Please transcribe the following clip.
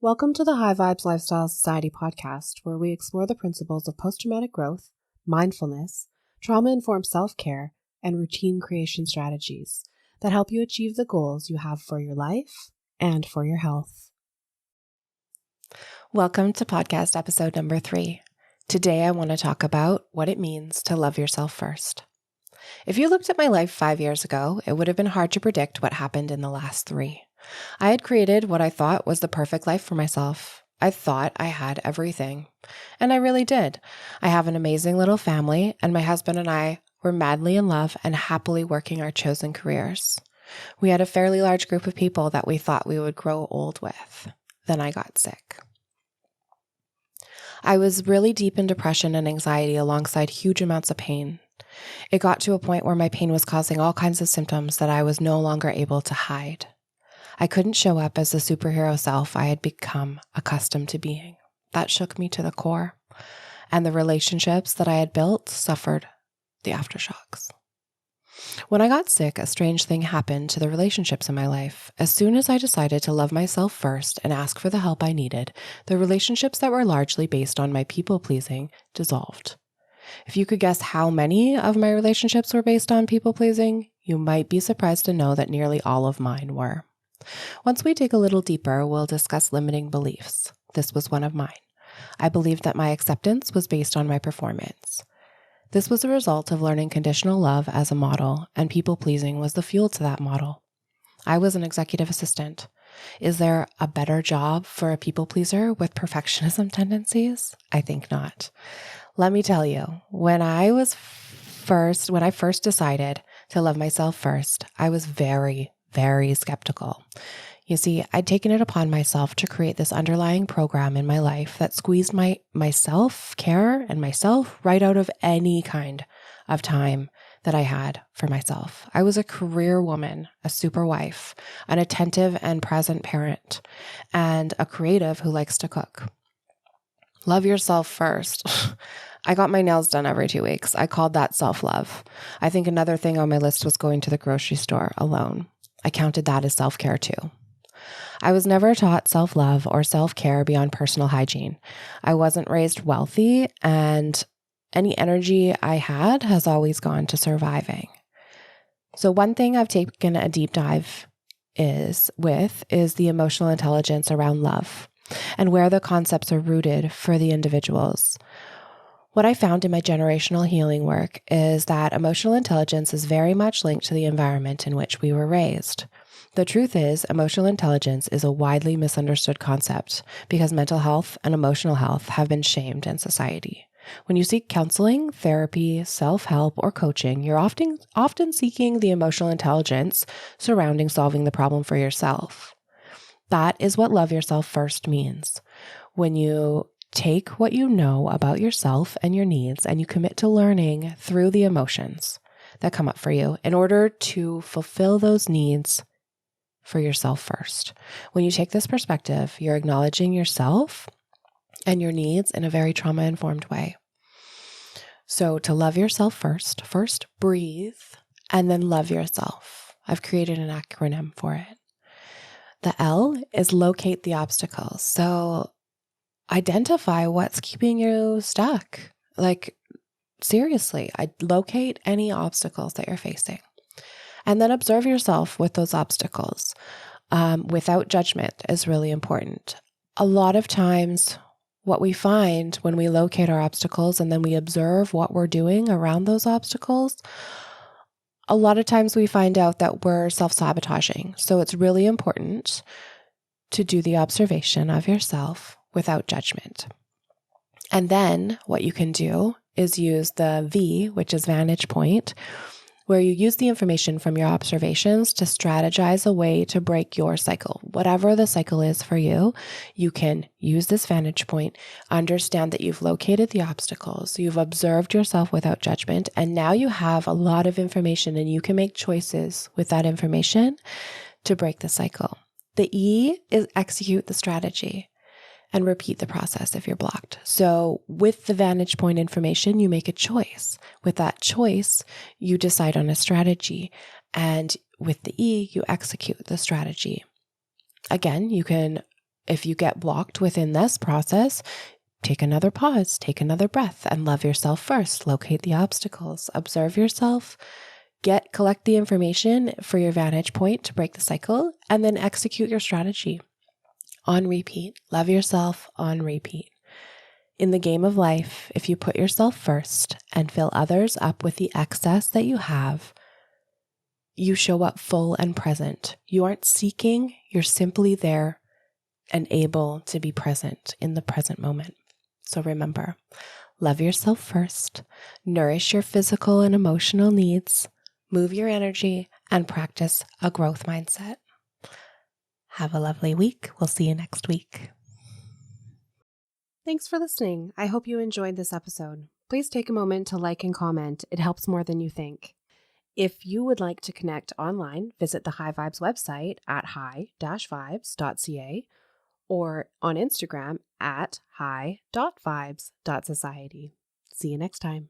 Welcome to the High Vibes Lifestyle Society podcast, where we explore the principles of post-traumatic growth, mindfulness, trauma-informed self-care, and routine creation strategies that help you achieve the goals you have for your life and for your health. Welcome to podcast episode number 3. Today, I want to talk about what it means to love yourself first. If you looked at my life 5 years ago, it would have been hard to predict what happened in the last 3. I had created what I thought was the perfect life for myself. I thought I had everything. And I really did. I have an amazing little family, and my husband and I were madly in love and happily working our chosen careers. We had a fairly large group of people that we thought we would grow old with. Then I got sick. I was really deep in depression and anxiety alongside huge amounts of pain. It got to a point where my pain was causing all kinds of symptoms that I was no longer able to hide. I couldn't show up as the superhero self I had become accustomed to being. That shook me to the core, and the relationships that I had built suffered the aftershocks. When I got sick, a strange thing happened to the relationships in my life. As soon as I decided to love myself first and ask for the help I needed, the relationships that were largely based on my people-pleasing dissolved. If you could guess how many of my relationships were based on people-pleasing, you might be surprised to know that nearly all of mine were. Once we dig a little deeper, we'll discuss limiting beliefs. This was one of mine. I believed that my acceptance was based on my performance. This was a result of learning conditional love as a model, and people-pleasing was the fuel to that model. I was an executive assistant. Is there a better job for a people-pleaser with perfectionism tendencies? I think not. Let me tell you, when I first decided to love myself first, I was very skeptical. You see, I'd taken it upon myself to create this underlying program in my life that squeezed my self-care and myself right out of any kind of time that I had for myself. I was a career woman, a super wife, an attentive and present parent, and a creative who likes to cook. Love yourself first. I got my nails done every 2 weeks. I called that self-love. I think another thing on my list was going to the grocery store alone. I counted that as self-care too. I was never taught self-love or self-care beyond personal hygiene. I wasn't raised wealthy, and any energy I had has always gone to surviving. So one thing I've taken a deep dive is the emotional intelligence around love and where the concepts are rooted for the individuals. What I found in my generational healing work is that emotional intelligence is very much linked to the environment in which we were raised. The truth is, emotional intelligence is a widely misunderstood concept because mental health and emotional health have been shamed in society. When you seek counseling, therapy, self-help, or coaching, you're often seeking the emotional intelligence surrounding solving the problem for yourself. That is what love yourself first means. When you take what you know about yourself and your needs and you commit to learning through the emotions that come up for you in order to fulfill those needs for yourself first. When you take this perspective, you're acknowledging yourself and your needs in a very trauma-informed way. So to love yourself first breathe and then love yourself. I've created an acronym for it. The L is locate the obstacles. So identify what's keeping you stuck. Like, seriously, locate any obstacles that you're facing. And then observe yourself with those obstacles. Without judgment is really important. A lot of times, what we find when we locate our obstacles and then we observe what we're doing around those obstacles, a lot of times we find out that we're self-sabotaging. So it's really important to do the observation of yourself without judgment. And then what you can do is use the V, which is vantage point, where you use the information from your observations to strategize a way to break your cycle. Whatever the cycle is for you, you can use this vantage point, understand that you've located the obstacles, you've observed yourself without judgment, and now you have a lot of information and you can make choices with that information to break the cycle. The E is execute the strategy and repeat the process if you're blocked. So with the vantage point information, you make a choice. With that choice, you decide on a strategy. And with the E, you execute the strategy. Again, you can If you get blocked within this process, take another pause, take another breath, and love yourself first. Locate the obstacles, observe yourself, collect the information for your vantage point to break the cycle, and then execute your strategy on repeat. Love yourself on repeat. In the game of life, if you put yourself first and fill others up with the excess that you have, you show up full and present. You aren't seeking, you're simply there and able to be present in the present moment. So remember, love yourself first, nourish your physical and emotional needs, move your energy, and practice a growth mindset. Have a lovely week. We'll see you next week. Thanks for listening. I hope you enjoyed this episode. Please take a moment to like and comment. It helps more than you think. If you would like to connect online, visit the High Vibes website at high-vibes.ca or on Instagram at high.vibes.society. See you next time.